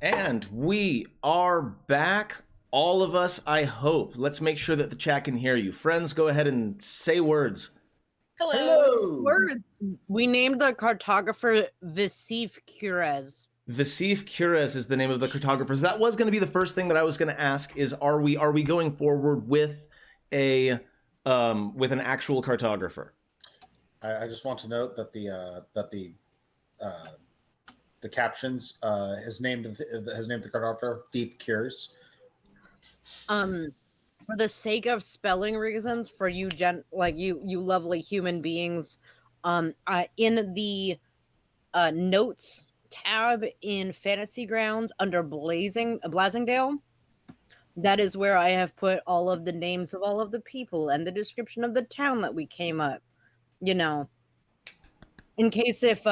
And we are back. All of us, I hope. Let's make sure that the chat can hear you. Friends, go ahead and say words. Hello. Words. We named the cartographer Vasif Kurez. Vasif Kurez is the name of the cartographers. That was going to be the first thing that I was going to ask is are we going forward with an actual cartographer? I just want to note that the captions has named the cartographer Thief Cures. For the sake of spelling reasons, for you you lovely human beings, in the notes tab in Fantasy Grounds under Blasingdell, that is where I have put all of the names of all of the people and the description of the town that we came up. You know, in case if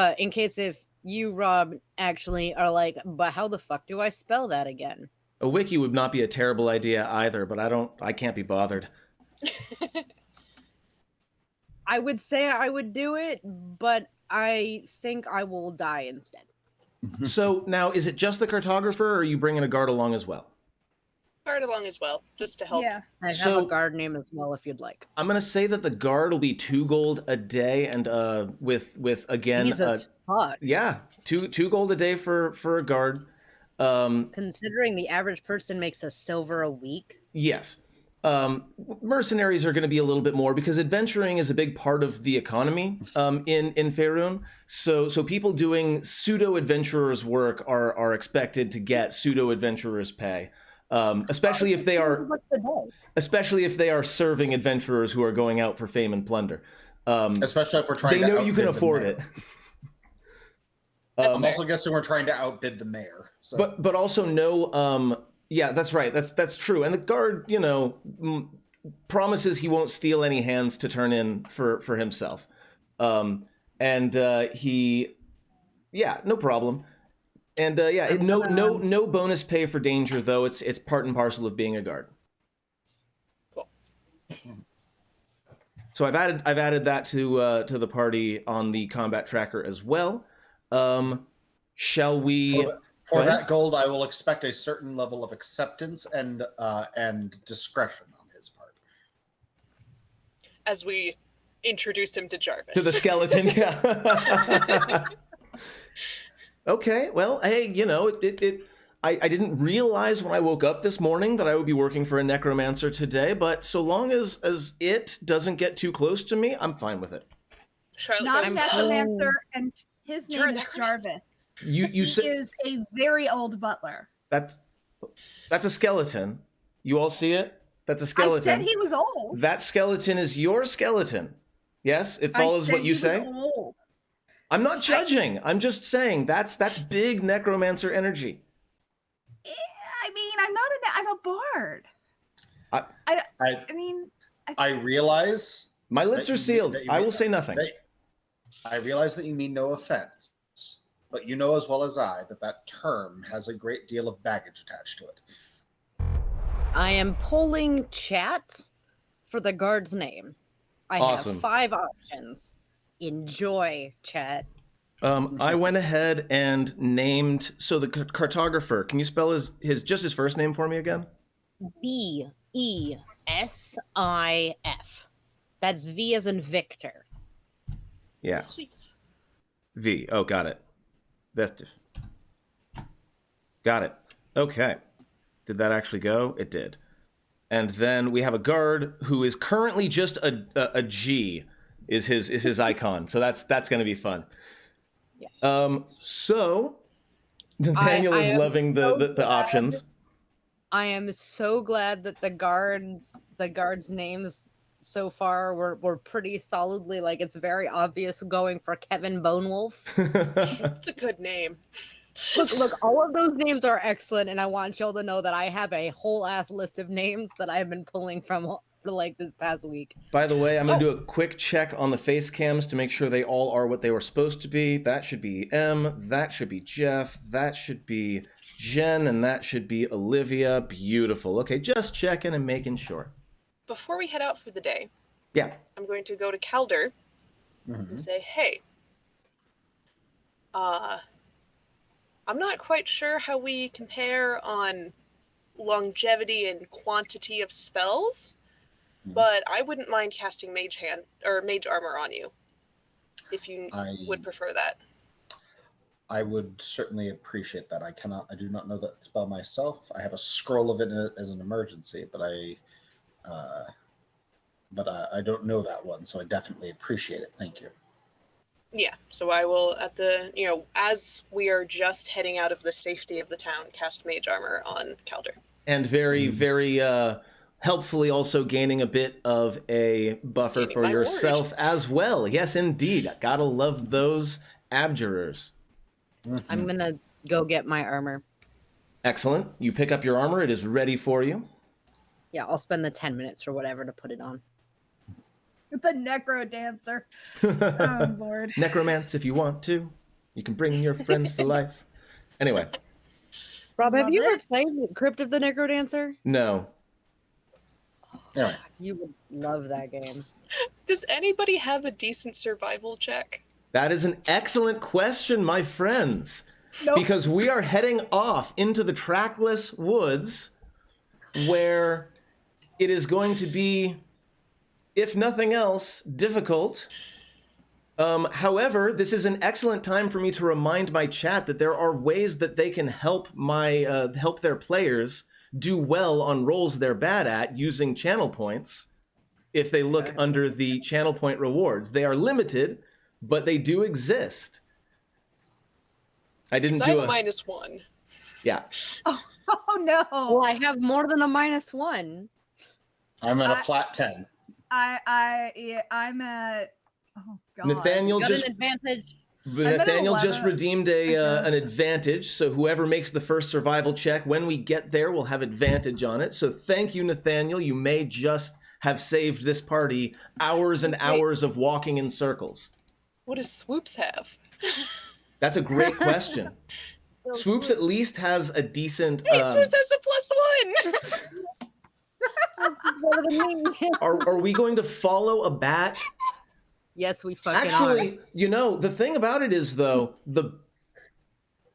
you, Rob, actually are like, but how the fuck do I spell that again? A wiki would not be a terrible idea either, but I can't be bothered. I would say I would do it, but I think I will die instead. So now, is it just the cartographer, or are you bringing a guard along as well? Guard along as well, just to help. Yeah, I have a guard name as well if you'd like. I'm gonna say that the guard will be 2 gold a day, and with again, Jesus fuck. Yeah, 2 gold a day for a guard. Considering the average person makes a silver a week. Yes. Mercenaries are going to be a little bit more because adventuring is a big part of the economy in Faerun. So people doing pseudo adventurers work are expected to get pseudo adventurers pay, especially if they are serving adventurers who are going out for fame and plunder. Especially if we're trying. They know you can afford it. I'm also guessing we're trying to outbid the mayor. So. But also no. Yeah, that's right. That's true. And the guard, promises he won't steal any hands to turn in for himself. No problem. And no bonus pay for danger though. It's part and parcel of being a guard. Cool. So I've added that to the party on the combat tracker as well. Shall we? For that gold, I will expect a certain level of acceptance and discretion on his part. As we introduce him to Jarvis. To the skeleton, yeah. Okay, well, hey, I didn't realize when I woke up this morning that I would be working for a necromancer today, but so long as it doesn't get too close to me, I'm fine with it. Charlotte, not a necromancer, and his name is Jarvis. You he is a very old butler. That's a skeleton. You all see it? That's a skeleton. I said he was old. That skeleton is your skeleton. Yes, it follows what you say. Old. I'm not judging. I'm just saying that's big necromancer energy. I mean, I'm a bard. I realize my lips are sealed. I will say nothing. I realize that you mean no offense. But you know as well as I that term has a great deal of baggage attached to it. I am polling chat for the guard's name. I awesome. have 5 options. Enjoy, chat. I went ahead and named the cartographer. Can you spell his first name for me again? Besif. That's V as in Victor. Yeah. V. Oh, got it. Vestif. Got it. Okay. Did that actually go? It did. And then we have a guard who is currently just a G is his icon. So that's going to be fun. Yeah. So Nathaniel is loving the options. I am so glad that the guards' names so far were pretty solidly, like, it's very obvious going for Kevin Bonewolf. It's a good name. Look, all of those names are excellent, and I want y'all to know that I have a whole ass list of names that I've been pulling from for like this past week. By the way, I'm gonna do a quick check on the face cams to make sure they all are what they were supposed to be. That should be M, that should be Jeff, that should be Jen, and that should be Olivia. Beautiful. Okay, just checking and making sure. Before we head out for the day, yeah, I'm going to go to Calder and say, hey, I'm not quite sure how we compare on longevity and quantity of spells, but I wouldn't mind casting Mage Hand or Mage Armor on you if you would prefer that. I would certainly appreciate that. I do not know that spell myself. I have a scroll of it as an emergency, but I don't know that one, so I definitely appreciate it. Thank you. Yeah, so I will, as we are just heading out of the safety of the town, cast Mage Armor on Calder. And very, very helpfully also gaining a bit of a buffer for yourself as well. Yes, indeed. Gotta love those abjurers. I'm gonna go get my armor. Excellent. You pick up your armor. It is ready for you. Yeah, I'll spend the 10 minutes or whatever to put it on. The necro dancer. Oh, Lord. Necromance if you want to. You can bring your friends to life. Anyway. Rob, have Love you ever it. played Crypt of the Necrodancer? No. Anyway, You would love that game. Does anybody have a decent survival check? That is an excellent question, my friends. Nope. Because we are heading off into the trackless woods where it is going to be, if nothing else, difficult. However, this is an excellent time for me to remind my chat that there are ways that they can help help their players do well on rolls they're bad at using channel points if they look under the channel point rewards. They are limited, but they do exist. I didn't do a -1. Yeah. Oh, no. Well, I have more than a -1. I'm at a flat 10. I'm at. Oh, God. Nathaniel Got just an advantage. Nathaniel just 11. redeemed an advantage, so whoever makes the first survival check, when we get there, will have advantage on it. So thank you, Nathaniel. You may just have saved this party hours and hours of walking in circles. What does Swoops have? That's a great question. Swoops at least has a decent... Hey, Swoops has a +1! Are we going to follow a bat? Yes, we fucking Actually, the thing about it is, though, the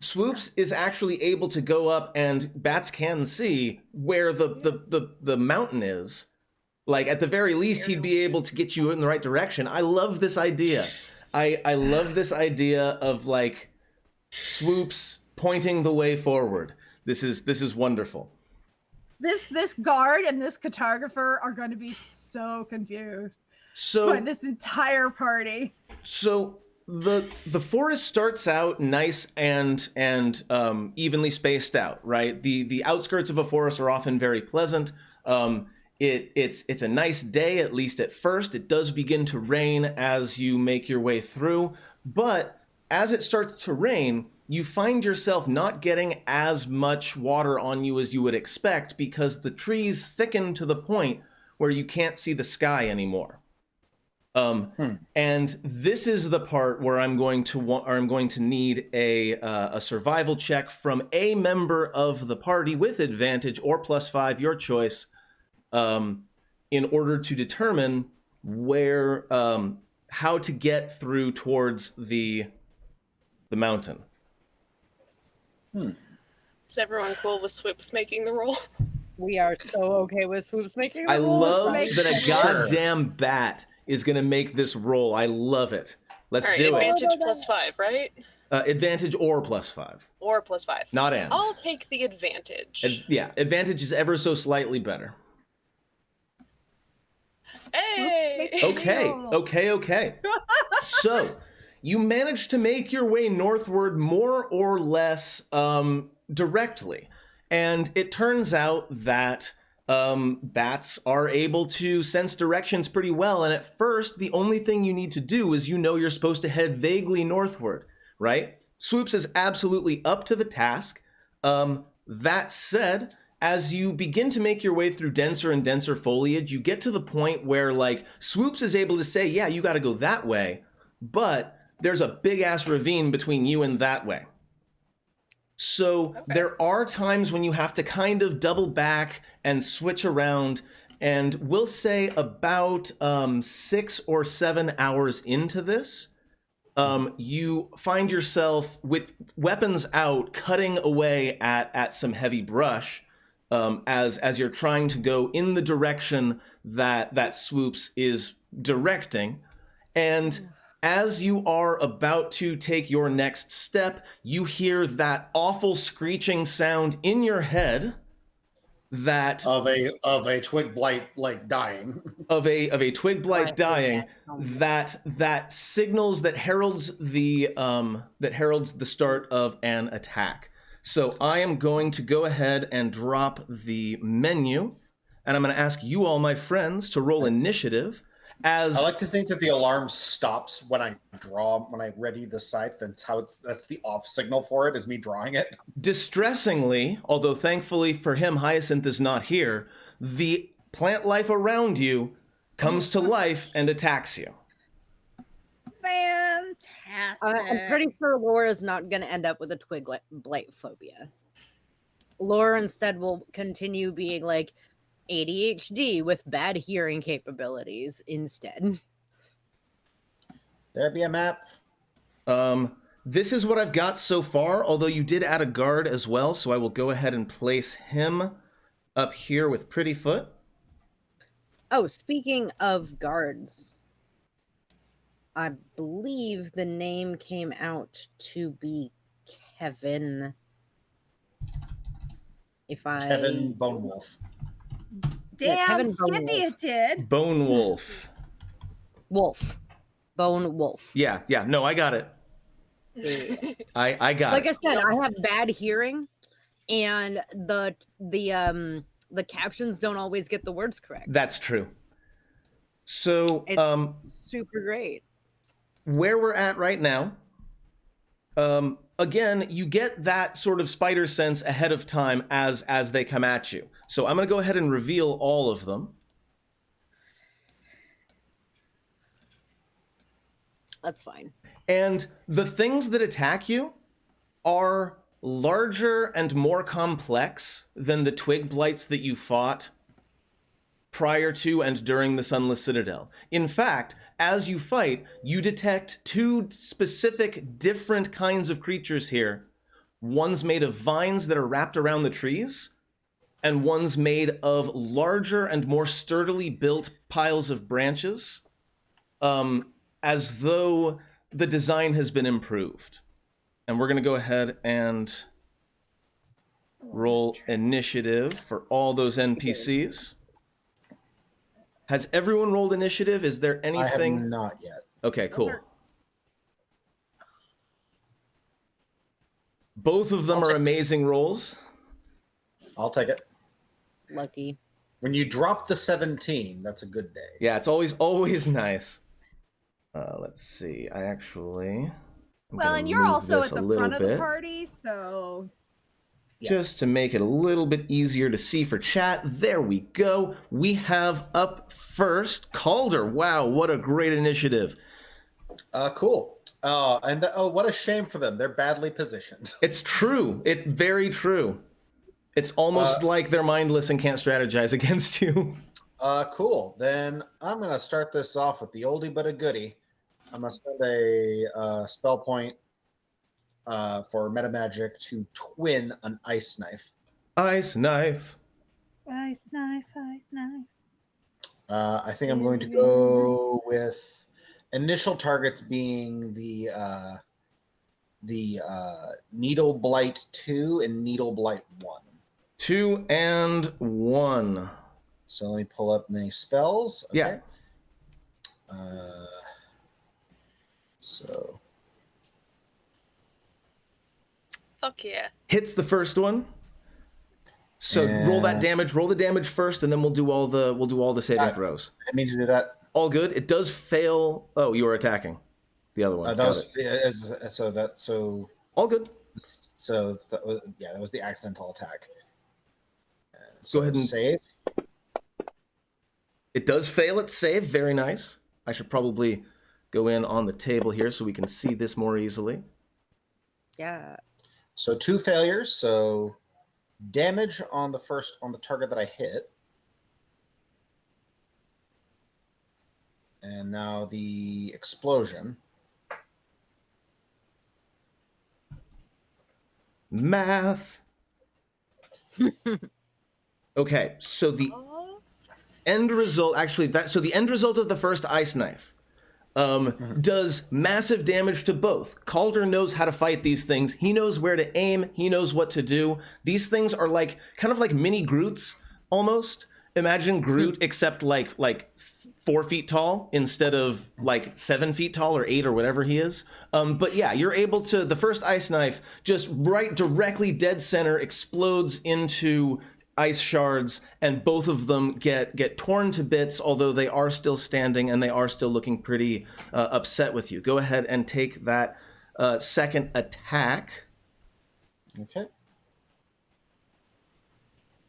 Swoops is actually able to go up, and bats can see where the mountain is. Like, at the very least, he'd be able to get you in the right direction. I love this idea. I love this idea of, like, Swoops pointing the way forward. This is wonderful. This guard and this cartographer are going to be so confused So by this entire party. So the forest starts out nice and evenly spaced out, right? The outskirts of a forest are often very pleasant. It's a nice day, at least at first. It does begin to rain as you make your way through, but as it starts to rain, you find yourself not getting as much water on you as you would expect because the trees thicken to the point where you can't see the sky anymore. And this is the part where I'm going to need a survival check from a member of the party with advantage or +5, your choice, in order to determine where how to get through towards the mountain. Is everyone cool with Swoops making the roll? We are so okay with Swoops making I the love make that a sure. goddamn bat is going to make this roll. I love it. Let's All right, do it. advantage +5, right? Advantage or +5. Or +5. Not and. I'll take the advantage. Yeah, advantage is ever so slightly better. Hey! Okay. So, you managed to make your way northward more or less directly. And it turns out that bats are able to sense directions pretty well. And at first, the only thing you need to do is you're supposed to head vaguely northward, right? Swoops is absolutely up to the task. That said, as you begin to make your way through denser and denser foliage, you get to the point where, like, Swoops is able to say, yeah, you got to go that way, but there's a big-ass ravine between you and that way. So there are times when you have to kind of double back and switch around, and we'll say about 6 or 7 hours into this, you find yourself with weapons out, cutting away at some heavy brush as you're trying to go in the direction that Swoops is directing. And as you are about to take your next step, you hear that awful screeching sound in your head that Of a twig blight like dying. of a twig blight Right, dying yeah. that signals that heralds the start of an attack. So I am going to go ahead and drop the menu, and I'm going to ask you all, my friends, to roll initiative. I As like to think that the alarm stops when I ready the scythe. That's the off signal for it, is me drawing it. distressingly, although thankfully for him, Hyacinth is not here, the plant life around you comes to life and attacks you. Fantastic. I'm pretty sure Laura's not going to end up with a twig blight phobia. Laura instead will continue being like ADHD with bad hearing capabilities instead. There be a map. This is what I've got so far, although you did add a guard as well, so I will go ahead and place him up here with Prettyfoot. Oh, speaking of guards, I believe the name came out to be Kevin. Kevin Bonewolf. Damn, Kevin Skippy Bonewolf. it did. Bone Wolf. Bone Wolf. Yeah, no, I got it. I got Like it. I said, I have bad hearing, and the captions don't always get the words correct. That's true. So, It's super great. where we're at right now, again, you get that sort of spider sense ahead of time as they come at you. So I'm going to go ahead and reveal all of them. That's fine. And the things that attack you are larger and more complex than the twig blights that you fought prior to and during the Sunless Citadel. In fact, as you fight, you detect two specific different kinds of creatures here. One's made of vines that are wrapped around the trees, and one's made of larger and more sturdily built piles of branches, as though the design has been improved. And we're going to go ahead and roll initiative for all those NPCs. Has everyone rolled initiative? Is there anything? I have not yet. Okay, cool. Both of them are amazing rolls. I'll take it. Lucky. When you drop the 17, that's a good day. Yeah, it's always nice. Let's see. I'm Well, gonna and you're move also this at a the little front of the bit, party, so just to make it a little bit easier to see for chat. There we go. We have up first Calder. Wow, what a great initiative. Cool. What a shame for them. They're badly positioned. It's true. It's very true. It's almost like they're mindless and can't strategize against you. Cool. Then I'm going to start this off with the oldie but a goodie. I'm going to spend a spell point for meta magic to twin an ice knife. Ice knife. ice knife, ice knife. I think I'm going to go with initial targets being the Needle Blight 2 and Needle Blight 1. 2 and 1. So let me pull up my spells. Okay. Yeah. So Fuck yeah. Hits the first one. So roll that damage. Roll the damage first, and then we'll do all the saving throws. I mean to do that. All good. It does fail. Oh, you are attacking the other one. All good. So that was the accidental attack. Go ahead and save. It does fail its save. Very nice. I should probably go in on the table here so we can see this more easily. Yeah. So 2 failures. So damage on the target that I hit. And now the explosion. Math. Okay, so the end result, actually, so the end result of the first ice knife does massive damage to both. Calder knows how to fight these things. He knows where to aim. He knows what to do. These things are like kind of like mini Groots almost. Imagine Groot except like 4 feet tall instead of like 7 feet tall or 8 or whatever he is. But yeah, you're able to, the first ice knife just right directly dead center explodes into ice shards, and both of them get torn to bits, although they are still standing and they are still looking pretty upset with you. Go ahead and take that second attack. Okay.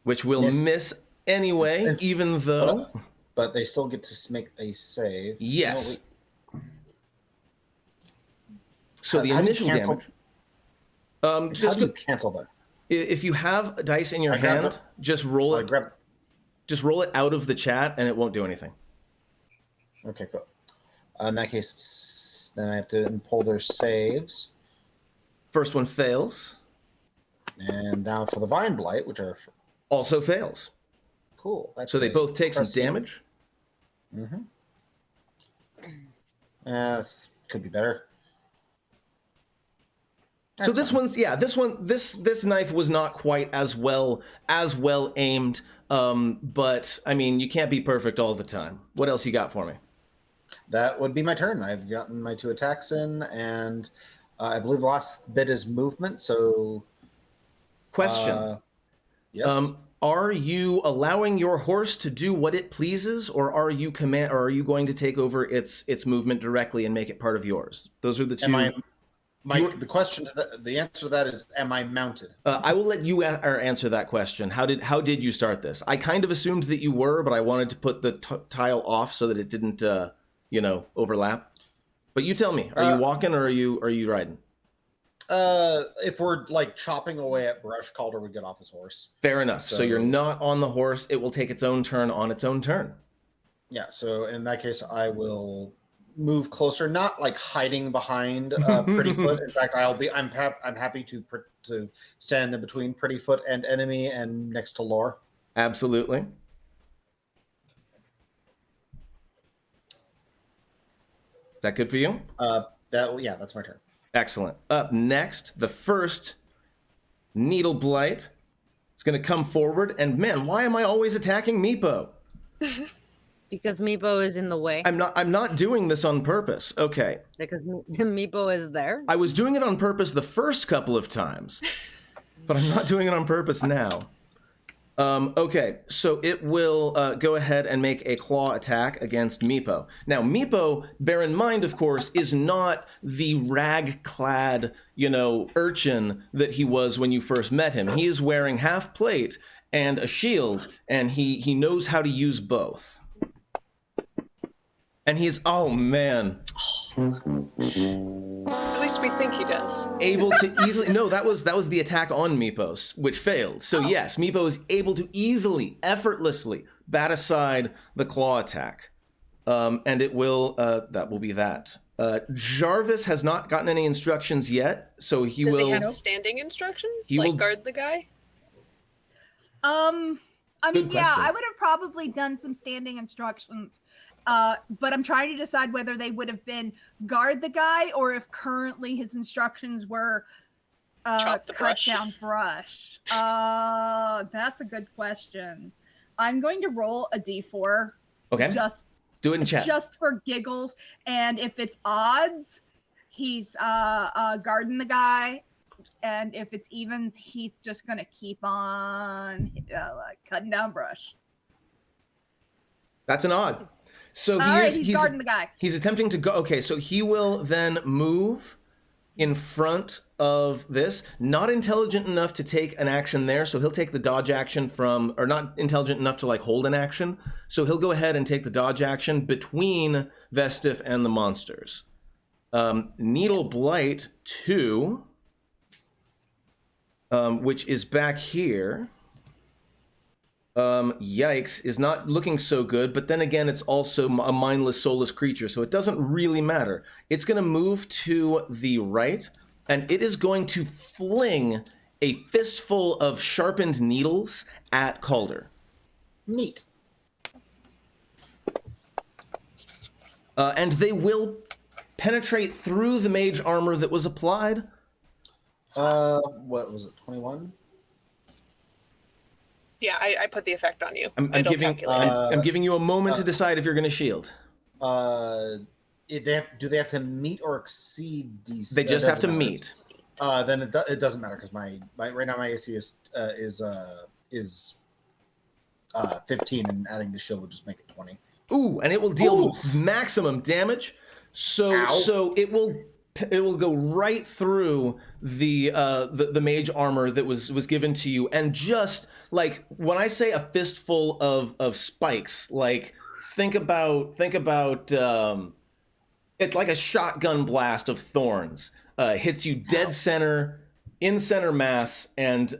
Which will miss anyway, even though... But they still get to make a save. Yes. So the initial damage... how do you cancel that? If you have a dice in your hand, just roll it. Just roll it out of the chat, and it won't do anything. Okay, cool. In that case, then I have to pull their saves. First one fails. And now for the Vine Blight, which are also fails. Cool. That's so they both take some damage. Mm-hmm. This could be better. So this one's this knife was not quite as well aimed, but I mean you can't be perfect all the time. What else you got for me? That would be my turn. I've gotten my 2 attacks in, and I believe the last bit is movement. So, question: yes. Are you allowing your horse to do what it pleases, or are you going to take over its movement directly and make it part of yours? Those are the two. The answer to that is, am I mounted? I will let you answer that question. How did you start this? I kind of assumed that you were, but I wanted to put the tile off so that it didn't, overlap. But you tell me, are you walking or are you riding? If we're like chopping away at brush, Calder would get off his horse. Fair enough. So you're not on the horse. It will take its own turn on its own turn. Yeah. So in that case, I will move closer, not like hiding behind Prettyfoot. In fact, I'm happy to stand in between Prettyfoot and enemy and next to Lore. Absolutely. Is that good for you? That's my turn. Excellent. Up next, the first Needle Blight is going to come forward, and man, why am I always attacking Meepo? Because Meepo is in the way. I'm not doing this on purpose. Okay. Because Meepo is there. I was doing it on purpose the first couple of times, but I'm not doing it on purpose now. Okay, so it will go ahead and make a claw attack against Meepo. Now, Meepo, bear in mind, of course, is not the rag-clad, urchin that he was when you first met him. He is wearing half plate and a shield, and he knows how to use both. And he's, oh man. At least we think he does. Able to easily, no, that was the attack on Meepo, which failed. So yes, Meepo is able to easily, effortlessly bat aside the claw attack. And it will, that will be that. Jarvis has not gotten any instructions yet, so he Does will... he have standing instructions? He will guard the guy? I mean, question. I would have probably done some standing instructions. But I'm trying to decide whether they would have been guard the guy or if currently his instructions were cut down brush. That's a good question. I'm going to roll a d4. Okay. Just do it in chat. Just for giggles. And if it's odds, he's guarding the guy. And if it's evens, he's just going to keep on cutting down brush. That's an odd. So he's guarding the guy. He's attempting to go. Okay, so he will then move in front of this. Not intelligent enough to take an action there, so he'll take the dodge action or not intelligent enough to hold an action. So he'll go ahead and take the dodge action between Vestif and the monsters. Needle Blight 2, which is back here. Yikes, is not looking so good, but then again, it's also a mindless, soulless creature, so it doesn't really matter. It's going to move to the right, and it is going to fling a fistful of sharpened needles at Calder. Neat. And they will penetrate through the mage armor that was applied. What was it? 21. Yeah, I put the effect on you. I'm It'll giving calculate. I'm giving you a moment to decide if you're going to shield. Do they have to meet or exceed DC? They just have to meet. Then it doesn't matter because my right now my AC is 15, and adding the shield would just make it 20. Ooh, and it will deal maximum damage. So it will go right through the mage armor that was given to you, and just like when I say a fistful of spikes, like think about it's like a shotgun blast of thorns. Hits you dead center, in center mass, and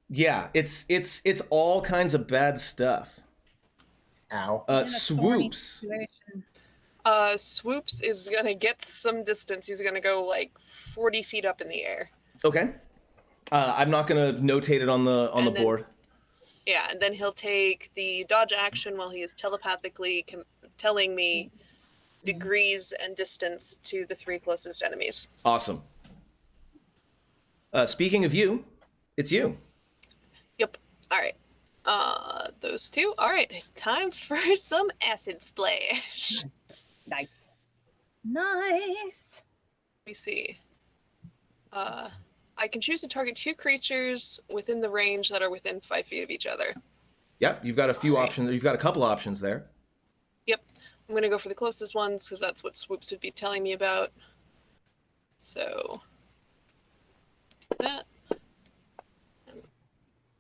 it's all kinds of bad stuff. Ow. Swoops. Swoops is gonna get some distance. He's gonna go like 40 feet up in the air. Okay. I'm not gonna notate it on the board. Yeah, and then he'll take the dodge action while he is telepathically telling me degrees and distance to the 3 closest enemies. Awesome. Speaking of you, it's you. Yep. All right. Those 2. All right. It's time for some acid splash. Nice. Nice. Let me see. I can choose to target 2 creatures within the range that are within 5 feet of each other. Yep, you've got a few options. You've got a couple options there. Yep. I'm going to go for the closest ones because that's what Swoops would be telling me about. So, that.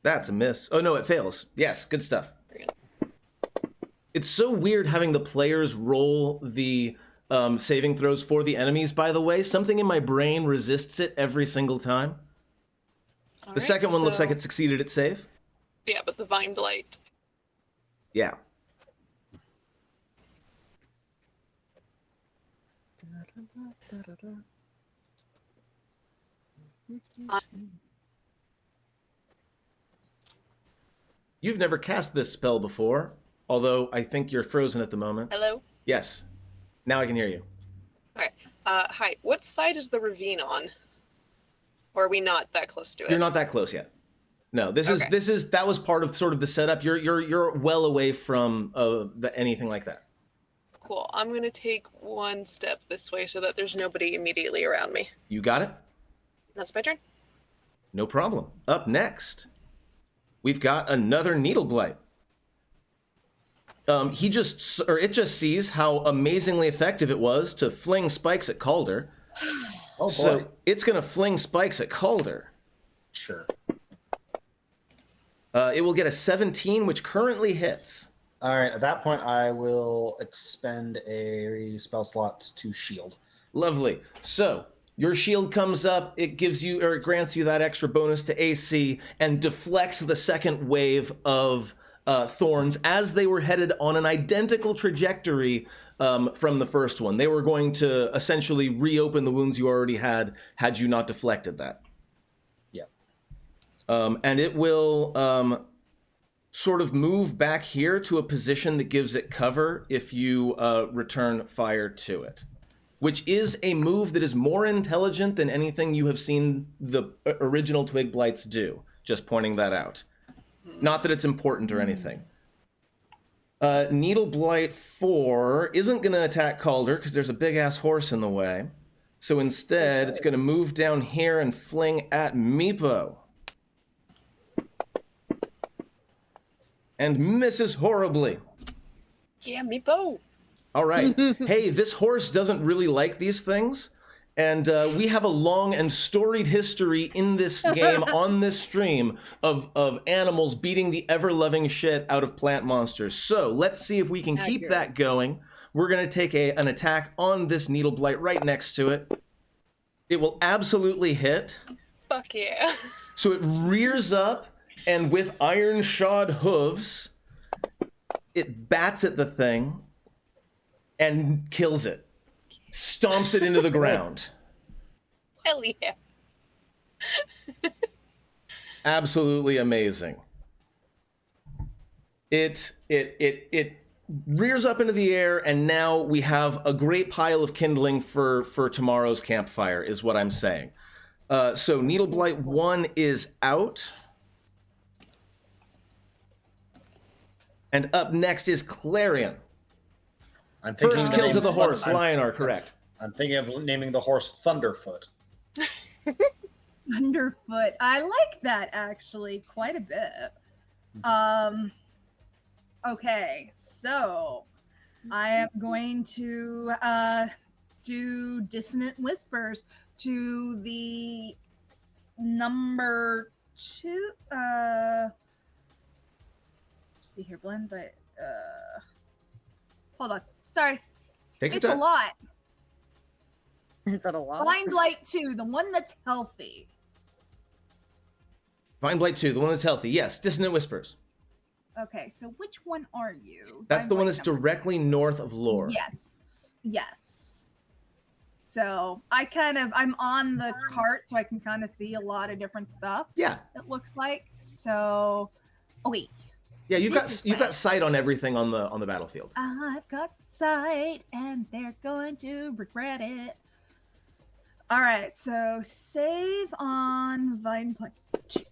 That's a miss. Oh, no, it fails. Yes, good stuff. It's so weird having the players roll the saving throws for the enemies, by the way. Something in my brain resists it every single time. The second one looks like it succeeded its save. Yeah, but the Vine Blight. Yeah. You've never cast this spell before, although I think you're frozen at the moment. Hello? Yes. Now I can hear you. Okay. Hi. What side is the ravine on? Or are we not that close to it? You're not that close yet. No, that was part of sort of the setup. You're well away from anything like that. Cool. I'm going to take one step this way so that there's nobody immediately around me. You got it? That's my turn. No problem. Up next, we've got another Needle Blight. It just sees how amazingly effective it was to fling spikes at Calder. Oh boy. So it's going to fling spikes at Calder. Sure. It will get a 17, which currently hits. All right. At that point, I will expend a spell slot to shield. Lovely. So your shield comes up. It grants you that extra bonus to AC and deflects the second wave of thorns as they were headed on an identical trajectory from the first one. They were going to essentially reopen the wounds you already had you not deflected that. Yeah. And it will sort of move back here to a position that gives it cover if you return fire to it, which is a move that is more intelligent than anything you have seen the original Twig Blights do. Just pointing that out. Not that it's important or anything. Needle Blight 4 isn't going to attack Calder because there's a big-ass horse in the way. So instead, it's going to move down here and fling at Meepo. And misses horribly. Yeah, Meepo. All right. Hey, this horse doesn't really like these things. And we have a long and storied history in this game, on this stream, of animals beating the ever-loving shit out of plant monsters. So let's see if we can keep that going. We're going to take an attack on this Needle Blight right next to it. It will absolutely hit. Fuck yeah. So it rears up, and with iron-shod hooves, it bats at the thing and kills it. Stomps it into the ground. Hell yeah. absolutely amazing. It rears up into the air, and now we have a great pile of kindling for tomorrow's campfire, is what I'm saying. So Needle Blight 1 is out. And up next is Clarion. I'm thinking First the kill name to the horse. I'm- Lion are correct. I'm thinking of naming the horse Thunderfoot. Underfoot. I like that actually quite a bit. Okay, so I am going to do Dissonant Whispers to the number 2. Let's see here, blend the hold on. Sorry. Take your It's a time. lot. Is that a lot? Blind Light 2, the one that's healthy. Vine Blight 2, the one that's healthy. Yes, Dissonant Whispers. Okay, so which one are you? That's Blind the one Light that's number- directly north of Lore. Yes. So I'm on the cart, so I can kind of see a lot of different stuff. Yeah. It looks like. So, oh wait, Yeah, you've This is got fine. sight on everything on the battlefield. I've got sight, and they're going to regret it. All right, so save on Vine Punch.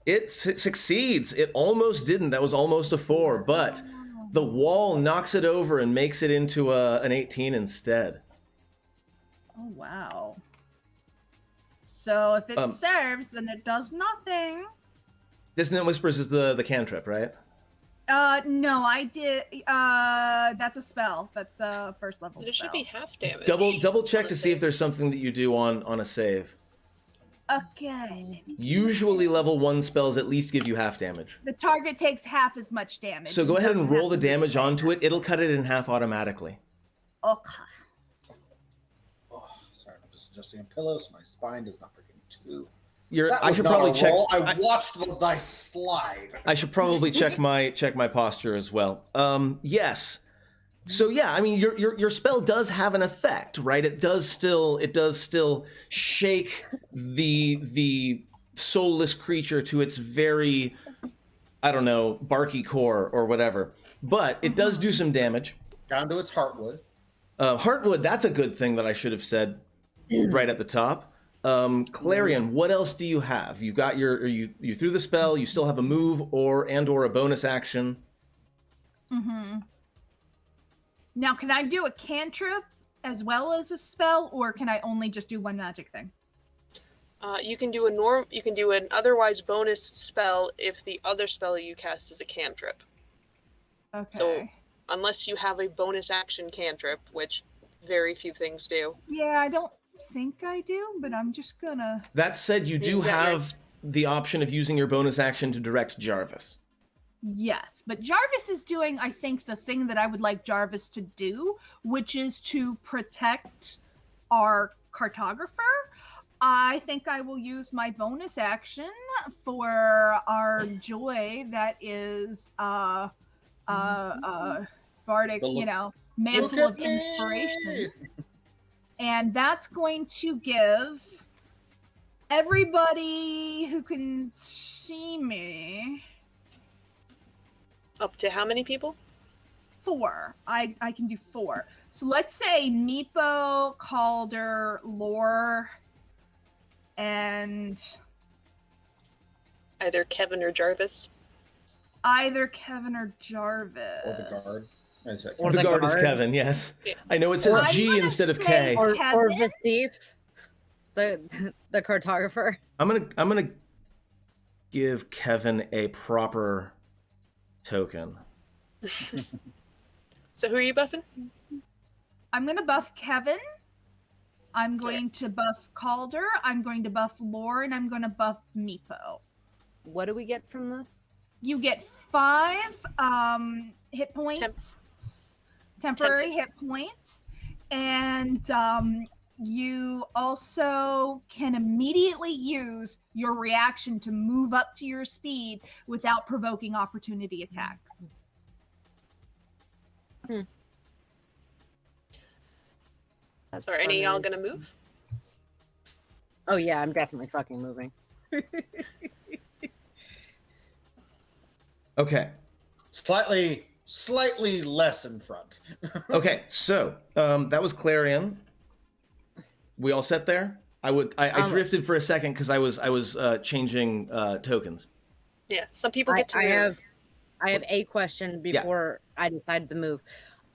It succeeds. It almost didn't. That was almost a 4, but the wall knocks it over and makes it into an 18 instead. Oh wow. So if it serves, then it does nothing. Dissonant Whispers is the cantrip, right? No, I did. That's a spell. That's a first level It should spell. be half damage. Double check on to a see if save. there's something that you do on a save. Okay. Let me Usually level 1 spells at least give you half damage. The target takes half as much damage. So go ahead and doesn't roll the have to be damage greater. onto it. It'll cut it in half automatically. Okay. Oh, sorry, I'm just adjusting a pillow so my spine does not break in two. I was should not probably a check. roll. I watched the dice slide. I should probably check my posture as well. Yes. So yeah, I mean your spell does have an effect, right? It does still shake the soulless creature to its very, I don't know, barky core or whatever. But it does do some damage. Down to its heartwood. Heartwood, that's a good thing that I should have said right at the top. Clarion, what else do you have? You've got you threw the spell, you still have a move or a bonus action. Mm-hmm. Now, can I do a cantrip as well as a spell, or can I only just do one magic thing? You can do an otherwise bonus spell if the other spell you cast is a cantrip. Okay. So unless you have a bonus action cantrip, which very few things do. Yeah, I don't think I do, but I'm just gonna. That said, you do Yeah, have nice. the option of using your bonus action to direct Jarvis. Yes, but Jarvis is doing, I think, the thing that I would like Jarvis to do, which is to protect our cartographer. I think I will use my bonus action for our joy that is bardic, mantle Look of at me! inspiration. And that's going to give everybody who can see me Up to how many people? 4. I can do 4. So let's say Meepo, Calder, Lore, and Either Kevin or Jarvis. either Kevin or Jarvis. Or the guard. Is it- Or the the guard is guard. Kevin, yes. Yeah. I know it says I'm G gonna instead of say- K. Or Kevin? Vasif, the cartographer. I'm gonna give Kevin a proper token. So who are you buffing? I'm going to buff Kevin. I'm going to buff Calder. I'm going to buff Lore, and I'm going to buff Meepo. What do we get from this? You get 5 hit points, temporary hit points, and you also can immediately use your reaction to move up to your speed without provoking opportunity attacks. That's So are any of y'all funny. gonna move? Oh yeah, I'm definitely fucking moving. Okay. Slightly less in front. Okay, so that was Clarion. We all set there? I drifted for a second because I was changing tokens. Yeah, some people get to move. I have a question before I decide to move.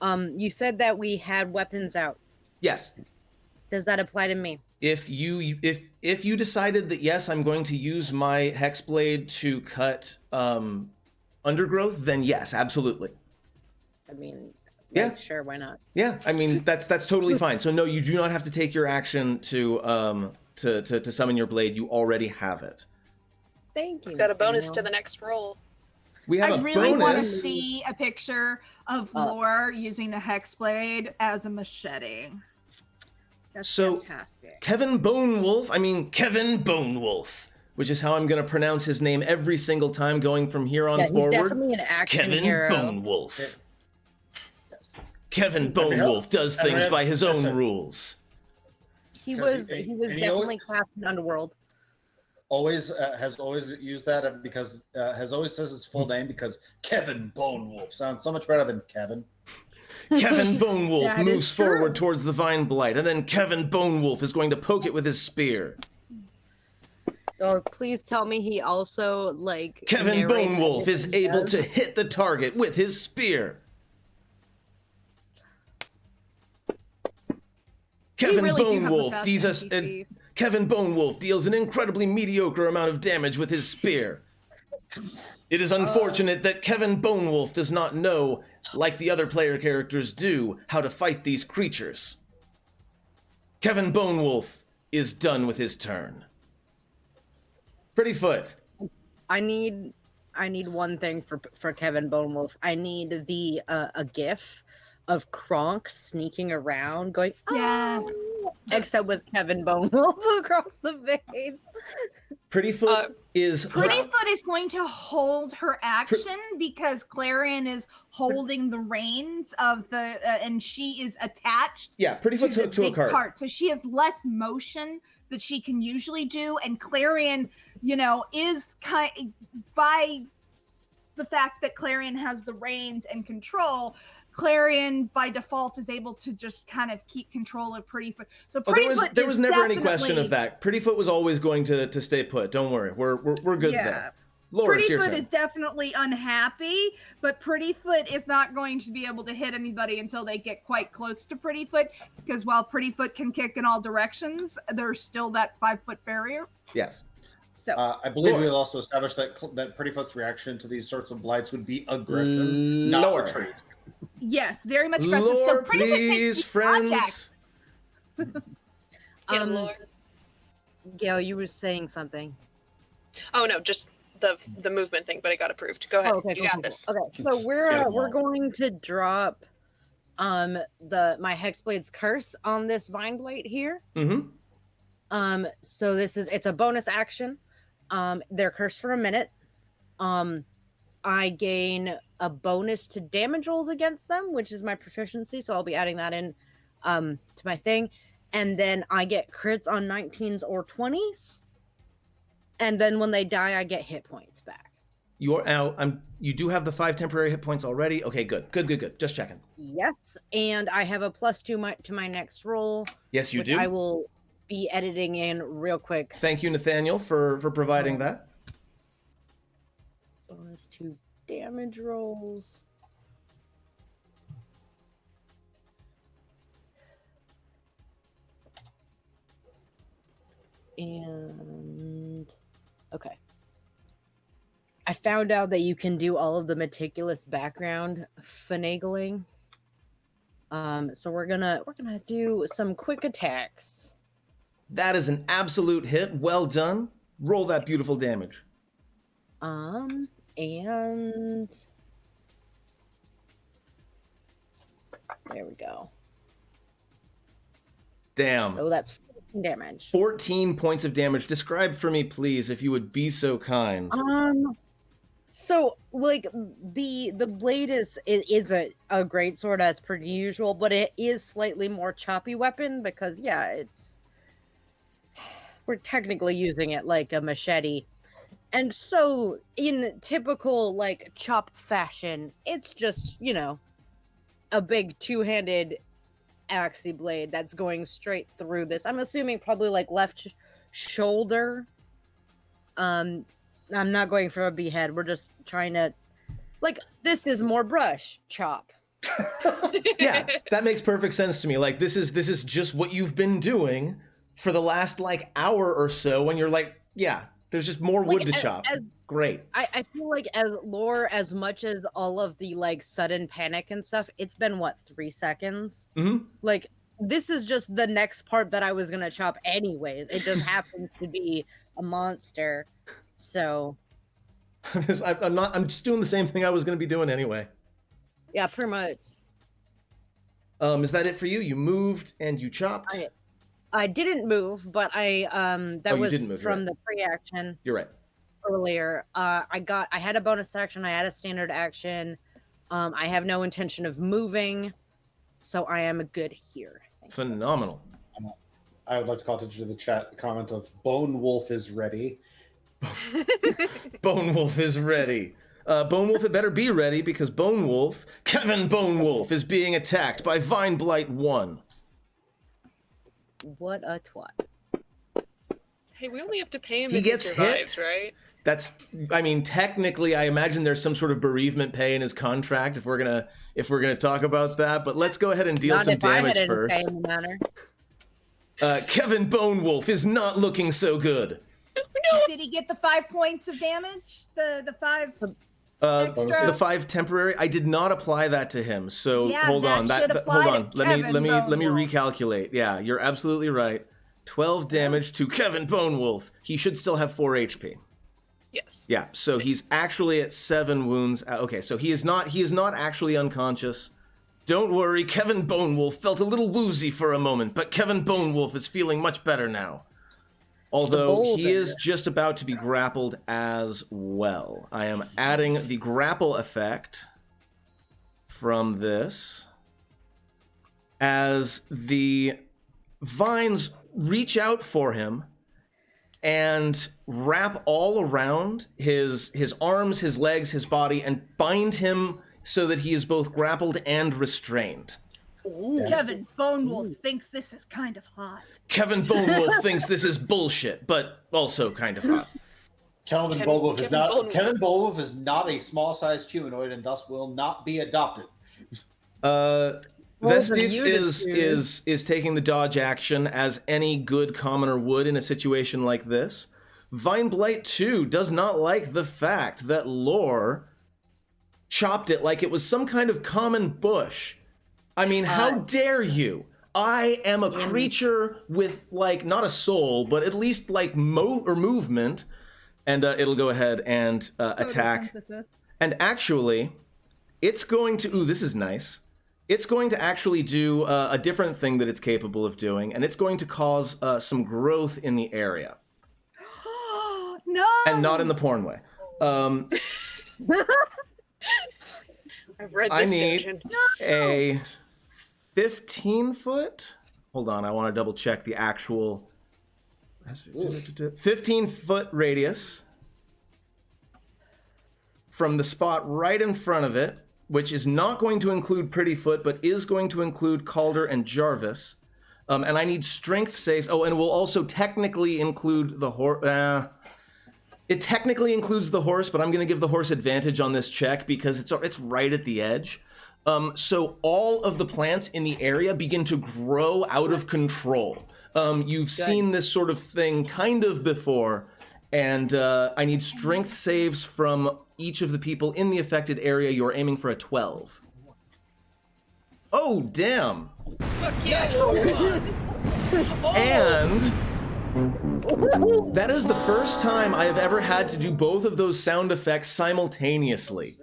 You said that we had weapons out. Yes. Does that apply to me? If you decided that yes, I'm going to use my hexblade to cut undergrowth, then yes, absolutely. I mean, yeah, sure, why not? Yeah, I mean that's totally fine. So no, you do not have to take your action to summon your blade. You already have it. Thank you. Got a bonus to the next roll. We have I a really bonus. want to see a picture of Lore using the hexblade as a machete. That's fantastic. Kevin Bonewolf, which is how I'm going to pronounce his name every single time going from here on forward. He's definitely an action hero. Bonewolf. Kevin Bonewolf does things by his own rules. He was definitely cast in Underworld. Has always used that because has always says his full name because Kevin Bonewolf sounds so much better than Kevin. Kevin Bonewolf moves forward towards the Vine Blight, and then Kevin Bonewolf is going to poke it with his spear. Oh, please tell me he also Kevin Bonewolf is able to hit the target with his spear. Kevin Bonewolf deals an incredibly mediocre amount of damage with his spear. It is unfortunate that Kevin Bonewolf does not know, like the other player characters do, how to fight these creatures. Kevin Bonewolf is done with his turn. Pretty Foot. I need one thing for Kevin Bonewolf. I need a gif of Kronk sneaking around going, yes, except with Kevin Bonewolf across the face. Prettyfoot is going to hold her action because Clarion is holding the reins of the and she is attached. Yeah, Prettyfoot's hooked to a cart, so she has less motion that she can usually do, and Clarion, is by the fact that Clarion has the reins and control. Clarion, by default, is able to just kind of keep control of Prettyfoot. So Prettyfoot there was never any question of that. Prettyfoot was always going to stay put. Don't worry, we're good there. Laura, Prettyfoot is definitely unhappy, but Prettyfoot is not going to be able to hit anybody until they get quite close to Prettyfoot, because while Prettyfoot can kick in all directions, there's still that 5-foot barrier. Yes. So I believe we also established that Prettyfoot's reaction to these sorts of blights would be aggression, not retreat. Yes, very much aggressive. Lore, so please, friends. Lore. Gail, you were saying something. Oh no, just the movement thing, but it got approved. Go ahead. You got this. Okay, so we're going to drop my Hexblade's Curse on this Vine Blight here. Mm-hmm. So it's a bonus action. They're cursed for a minute. I gain a bonus to damage rolls against them, which is my proficiency, so I'll be adding that in to my thing. And then I get crits on 19s or 20s. And then when they die, I get hit points back. You're out. You do have the 5 temporary hit points already. Okay, good. Just checking. Yes, and I have a +2 to my next roll. Yes, you do. I will be editing in real quick. Thank you, Nathaniel, for providing that. Bonus to damage rolls. And okay. I found out that you can do all of the meticulous background finagling. So we're gonna do some quick attacks. That is an absolute hit. Well done. Roll that beautiful damage. And there we go. Damn. So that's 14 damage. 14 points of damage. Describe for me, please, if you would be so kind. So the blade is a great sword as per usual, but it is slightly more choppy weapon because we're technically using it like a machete. And so, in typical, like, chop fashion, it's just, you know, a big two-handed axie blade that's going straight through this. I'm assuming probably, like, left shoulder. I'm not going for a behead. We're just trying to, like, this is more brush chop. Yeah, that makes perfect sense to me. Like, this is just what you've been doing for the last, like, hour or so when you're like, yeah, there's just more wood to chop. Great. I feel like as lore, as much as all of the like sudden panic and stuff, it's been what, 3 seconds? Mm-hmm. Like, this is just the next part that I was gonna chop anyways. It just happens to be a monster. So I'm just doing the same thing I was gonna be doing anyway. yeah, pretty much. Is that it for you? You moved and you chopped? I didn't move, but that was didn't move, from right. the pre-action. You're right. Earlier. I had a bonus action, I had a standard action. I have no intention of moving, so I am good here. Phenomenal. I would like to call attention to the chat comment of Bone Wolf is ready. Bone Wolf is ready. Bone Wolf had better be ready because Bone Wolf, Kevin Bone Wolf, is being attacked by Vine Blight 1. What a twat. Hey, we only have to pay him He if gets he survives, hit. right? I mean, technically, I imagine there's some sort of bereavement pay in his contract if we're gonna talk about that. But let's go ahead and deal some damage first. Kevin Bone Wolf is not looking so good. No. Did he get the 5 points of damage? The 5 extra? The 5 temporary. I did not apply that to him. So yeah, hold on. Hold on. Let me recalculate. Yeah, you're absolutely right. 12 damage to Kevin Bone Wolf. He should still have 4 HP. Yes. Yeah, so he's actually at 7 wounds. Okay, so he is not actually unconscious. Don't worry, Kevin Bone Wolf felt a little woozy for a moment, but Kevin Bone Wolf is feeling much better now. Although he is just about to be grappled as well. I am adding the grapple effect from this as the vines reach out for him and wrap all around his arms, his legs, his body, and bind him so that he is both grappled and restrained. Ooh. Kevin Bone Wolf thinks this is kind of hot. Kevin Bone Wolf thinks this is bullshit, but also kind of hot. Kevin Bone Wolf is not a small-sized humanoid and thus will not be adopted. Vestive is taking the dodge action as any good commoner would in a situation like this. Vine Blight 2 does not like the fact that Lore chopped it like it was some kind of common bush. I mean, how dare you? I am a creature with, like, not a soul, but at least, like, movement. And it'll go ahead and attack. And actually, it's going to... Ooh, this is nice. It's going to actually do a different thing that it's capable of doing, and it's going to cause some growth in the area. No! And not in the porn way. I've read this dungeon. A 15-foot? Hold on, I want to double check the actual... 15-foot radius from the spot right in front of it, which is not going to include Prettyfoot, but is going to include Calder and Jarvis. And I need strength saves. Oh, and it will also technically include the horse. It technically includes the horse, but I'm going to give the horse advantage on this check because it's right at the edge. So all of the plants in the area begin to grow out of control. You've seen this sort of thing kind of before, and I need strength saves from each of the people in the affected area. You're aiming for a 12. Oh, damn. Fuck yeah. And that is the first time I have ever had to do both of those sound effects simultaneously.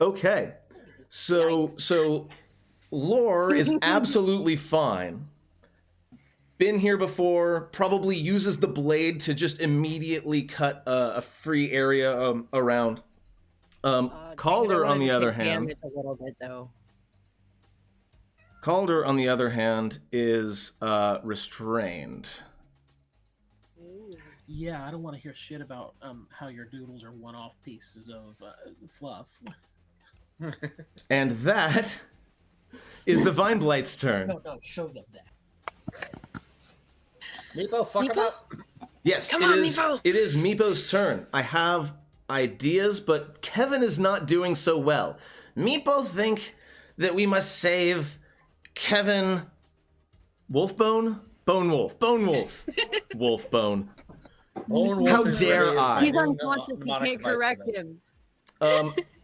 Okay. So Lore is absolutely fine. Been here before, probably uses the blade to just immediately cut a free area around. Calder, on the other hand... A little bit, though. Calder, on the other hand, is restrained. Yeah, I don't want to hear shit about how your doodles are one-off pieces of fluff. And that is the Vine Blight's turn. No, show them that. Meepo, fuck him up. Yes, Come on, Meepo. It is Meepo's turn. I have ideas, but Kevin is not doing so well. Meepo think that we must save Kevin Wolfbone? Bone Wolf. Wolfbone. How dare I? He's unconscious. You can't correct him.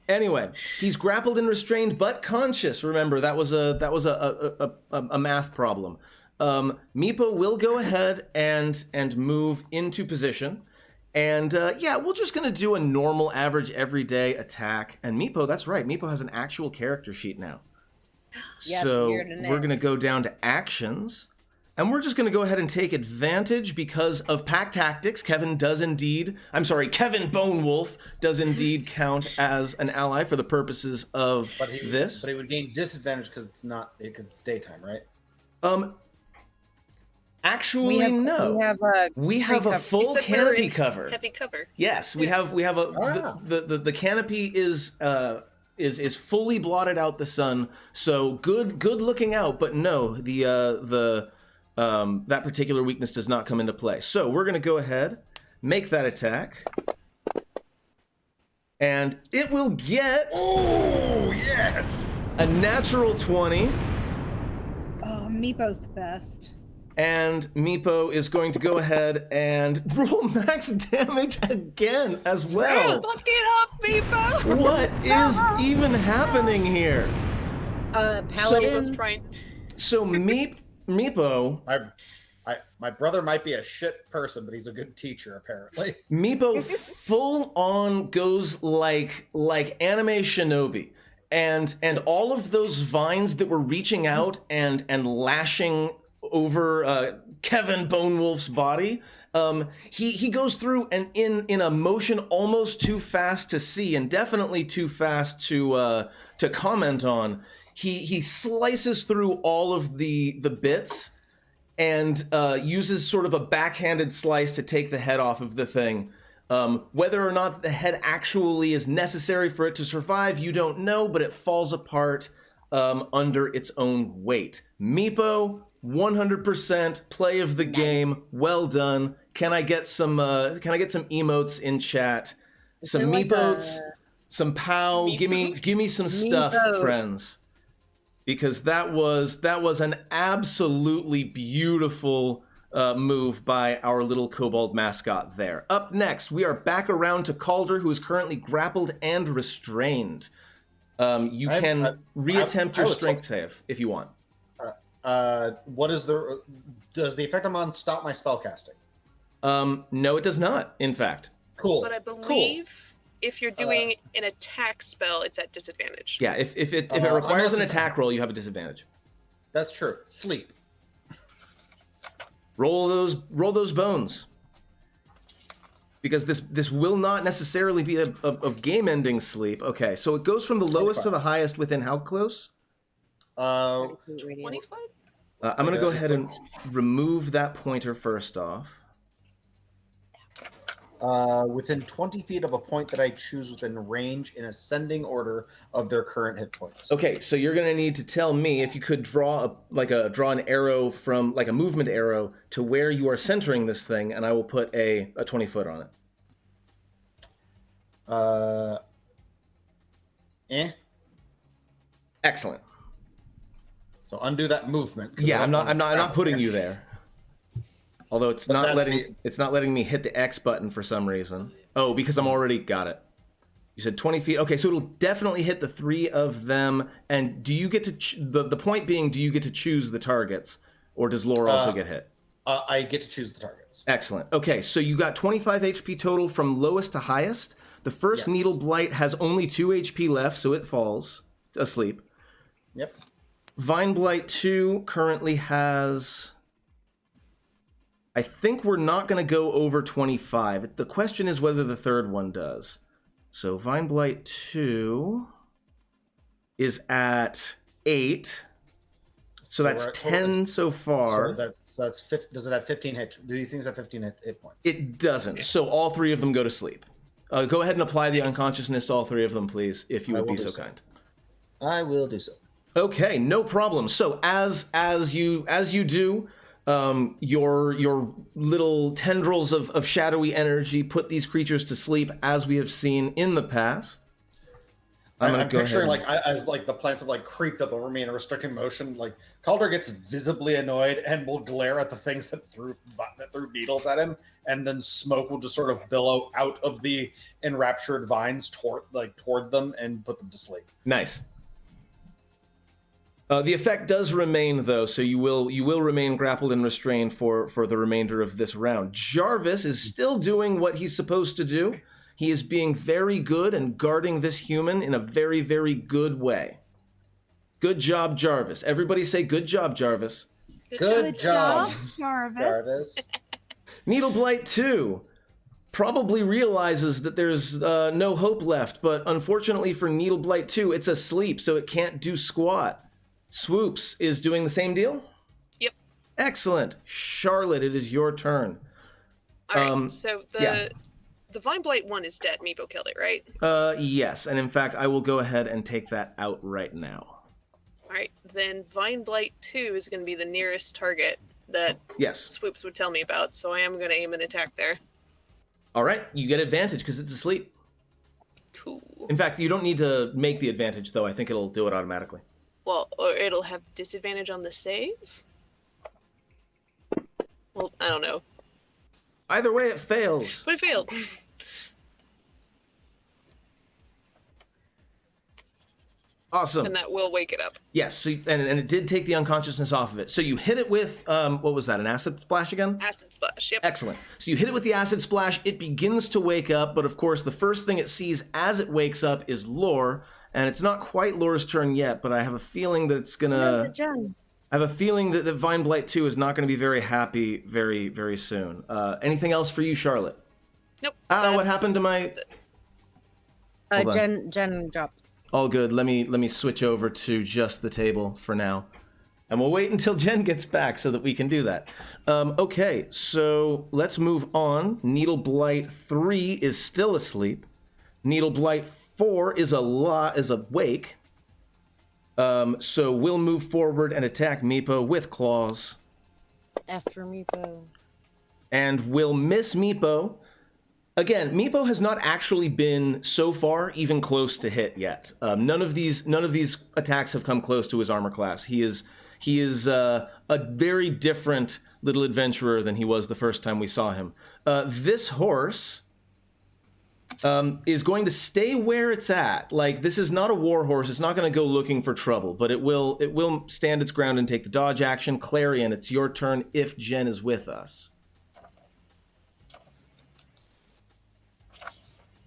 Anyway, he's grappled and restrained, but conscious. Remember, that was a math problem. Meepo will go ahead and move into position, and yeah, we're just gonna do a normal, average, everyday attack. And Meepo, that's right. Meepo has an actual character sheet now. Yes, So weird, isn't we're it? gonna go down to actions. And we're just going to go ahead and take advantage because of pack tactics. Kevin Bone Wolf does indeed count as an ally for the purposes of this. But he would gain disadvantage because it's daytime, right? Actually, no. We have a full Except we're canopy in cover. Heavy cover. Yes, we have the canopy is fully blotted out the sun. So good looking out, but no, that particular weakness does not come into play. So we're going to go ahead, make that attack. And it will get... Oh, yes! A natural 20. Oh, Meepo's the best. And Meepo is going to go ahead and roll max damage again as well. Look it up, Meepo! What is even happening here? Paladins. So Meepo... My brother might be a shit person, but he's a good teacher, apparently. Meepo full on goes like anime shinobi. And all of those vines that were reaching out and lashing over Kevin Bone Wolf's body, he goes through and in a motion almost too fast to see and definitely too fast to comment on, he slices through all of the bits and uses sort of a backhanded slice to take the head off of the thing. Whether or not the head actually is necessary for it to survive, you don't know, but it falls apart under its own weight. Meepo, 100% play of the game. Well done. Can I get some emotes in chat? Some Meepotes, some pow. Give me some stuff, friends. Because that was an absolutely beautiful move by our little kobold mascot there. Up next, we are back around to Calder, who is currently grappled and restrained. You can reattempt your strength save if you want. Does the effect I'm on stop my spell casting? No, it does not, in fact. Cool. But I believe if you're doing an attack spell, it's at disadvantage. Yeah, if it requires an attack roll, you have a disadvantage. That's true. Sleep. Roll those bones. Because this will not necessarily be a game-ending sleep. Okay, so it goes from the lowest to the highest within how close? 25? I'm going to go ahead and remove that pointer first off. Within 20 feet of a point that I choose within range in ascending order of their current hit points. Okay, so you're going to need to tell me if you could draw an arrow from like a movement arrow to where you are centering this thing, and I will put a 20-foot on it. Excellent. So undo that movement. Yeah, I'm not putting you there. Although it's not letting me hit the X button for some reason. Oh, because I'm already got it. You said 20 feet. Okay, so it'll definitely hit the three of them. And do you get to the point being? Do you get to choose the targets, or does Lore also get hit? I get to choose the targets. Excellent. Okay, so you got 25 HP total from lowest to highest. The first Needle Blight has only 2 HP left, so it falls asleep. Yep. Vine Blight 2 currently has... I think we're not going to go over 25. The question is whether the third one does. So Vine Blight 2 is at 8. So that's we're at 10 so far. So that's 50, does it have 15 hit? Do these things have 15 hit points? It doesn't. So all 3 of them go to sleep. Go ahead and apply the unconsciousness to all 3 of them, please, if you would be so kind. I will do so. Okay, no problem. So as you do, your little tendrils of shadowy energy put these creatures to sleep, as we have seen in the past. I'm picturing as the plants have creeped up over me in a restricting motion. Like Calder gets visibly annoyed and will glare at the things that threw needles at him, and then smoke will just sort of billow out of the enraptured vines toward them and put them to sleep. Nice. The effect does remain, though, so you will remain grappled and restrained for the remainder of this round. Jarvis is still doing what he's supposed to do. He is being very good and guarding this human in a very, very good way. Good job, Jarvis. Everybody say good job, Jarvis. Good job, Jarvis. Needleblight 2 probably realizes that there's no hope left, but unfortunately for Needleblight 2, it's asleep, so it can't do squat. Swoops is doing the same deal? Yep. Excellent. Charlotte, it is your turn. All right, so the Vine Blight one is dead. Meepo killed it, right? Yes, and in fact, I will go ahead and take that out right now. All right, then Vine Blight 2 is going to be the nearest target that Swoops would tell me about, so I am going to aim an attack there. All right, you get advantage because it's asleep. Cool. In fact, you don't need to make the advantage, though. I think it'll do it automatically. Well, or it'll have disadvantage on the save? Well, I don't know. Either way, it fails. But it failed. Awesome. And that will wake it up. Yes, so, and it did take the unconsciousness off of it. So you hit it with, what was that, an acid splash again? Acid splash, yep. Excellent. So you hit it with the acid splash, it begins to wake up, but of course the first thing it sees as it wakes up is Lore, and it's not quite Lore's turn yet, but I have a feeling that it's gonna... I have a feeling that Vine Blight 2 is not going to be very happy very, very soon. Anything else for you, Charlotte? Nope. What happened to my... Jen dropped. All good. Let me switch over to just the table for now. And we'll wait until Jen gets back so that we can do that. Okay, so let's move on. Needleblight 3 is still asleep. Needleblight 4 is awake. So we'll move forward and attack Meepo with claws. F for Meepo. And we'll miss Meepo. Again, Meepo has not actually been so far even close to hit yet. None of these attacks have come close to his armor class. He is a very different little adventurer than he was the first time we saw him. This horse is going to stay where it's at. Like, this is not a war horse. It's not going to go looking for trouble, but it will stand its ground and take the dodge action. Clarion, it's your turn if Jen is with us.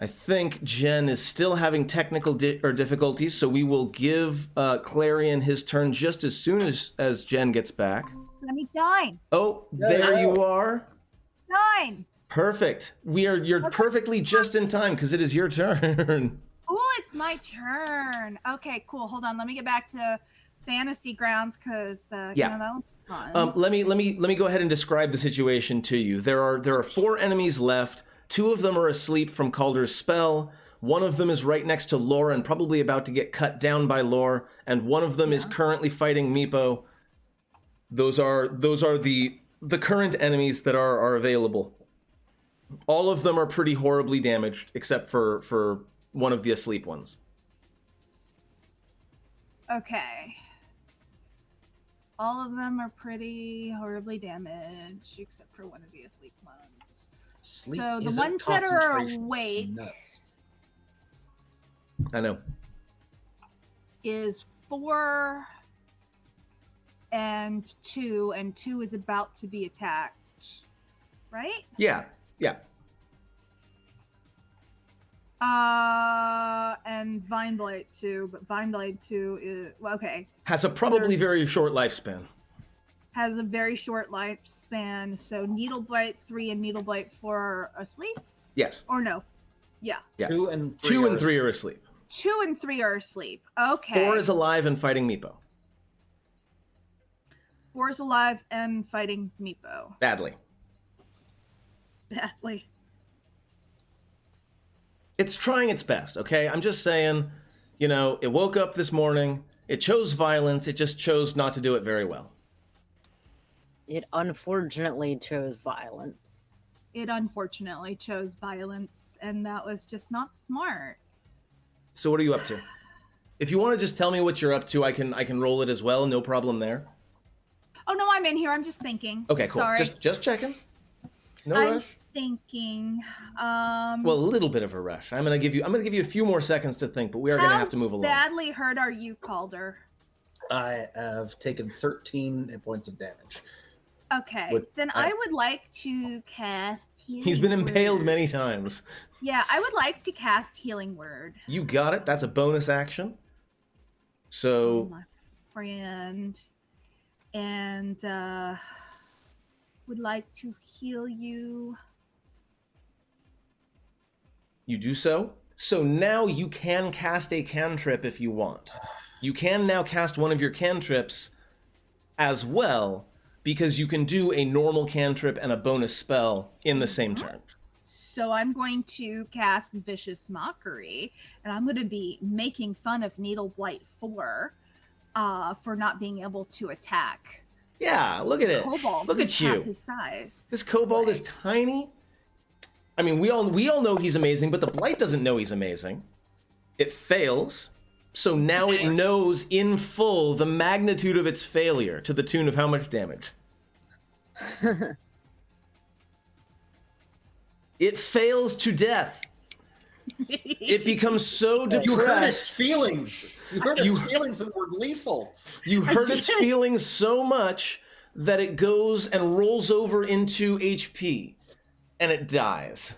I think Jen is still having technical difficulties, so we will give Clarion his turn just as soon as Jen gets back. Let me dine. Oh, there you are. Dine. Perfect. You're perfectly just in time because it is your turn. Oh, it's my turn. Okay, cool. Hold on. Let me get back to Fantasy Grounds because that was fun. Let me go ahead and describe the situation to you. There are 4 enemies left. 2 of them are asleep from Calder's spell. One of them is right next to Lore and probably about to get cut down by Lore, and one of them is currently fighting Meepo. Those are the current enemies that are available. All of them are pretty horribly damaged, except for one of the asleep ones. Okay. All of them are pretty horribly damaged, except for one of the asleep ones. Sleep so the ones that are awake I know. Is 4 and 2, and 2 is about to be attacked, right? Yeah. And Vine Blight 2, but Vine Blight 2 is okay. Has a probably very short lifespan. Has a very short lifespan. So Needleblight 3 and Needleblight 4 are asleep? Yes. Or no? Yeah. 2 and 3 2 and 3 are asleep. 2 and 3 are asleep. Okay. 4 is alive and fighting Meepo. Boar's alive and fighting Meepo. Badly. Badly. It's trying its best, okay? I'm just saying, it woke up this morning, it chose violence, it just chose not to do it very well. It unfortunately chose violence. It unfortunately chose violence, and that was just not smart. So what are you up to? If you want to just tell me what you're up to, I can roll it as well, no problem there. Oh no, I'm in here. I'm just thinking. Okay, cool. Sorry. Just checking. No I'm rush. thinking. Well, a little bit of a rush. I'm gonna give you a few more seconds to think, but we are gonna have to move along. How badly hurt are you, Calder? I have taken 13 hit points of damage. Okay, then I would like to cast Healing He's been impaled Word. many times. Yeah, I would like to cast Healing Word. You got it. That's a bonus action. So, My friend. And would like to heal you. you do so. So now you can cast a cantrip if you want. You can now cast one of your cantrips as well, because you can do a normal cantrip and a bonus spell in the same turn. So I'm going to cast Vicious Mockery, and I'm going to be making fun of Needle Blight 4 for not being able to attack. Yeah, look at it. Kobold, Look who's at half you. his size. This kobold is tiny. I mean, we all know he's amazing, but the blight doesn't know he's amazing. It fails. So now it knows in full the magnitude of its failure, to the tune of how much damage. It fails to death. It becomes so You hurt its depressed. feelings. You hurt its feelings and were lethal. You hurt its feelings so much that it goes and rolls over into HP, and it dies.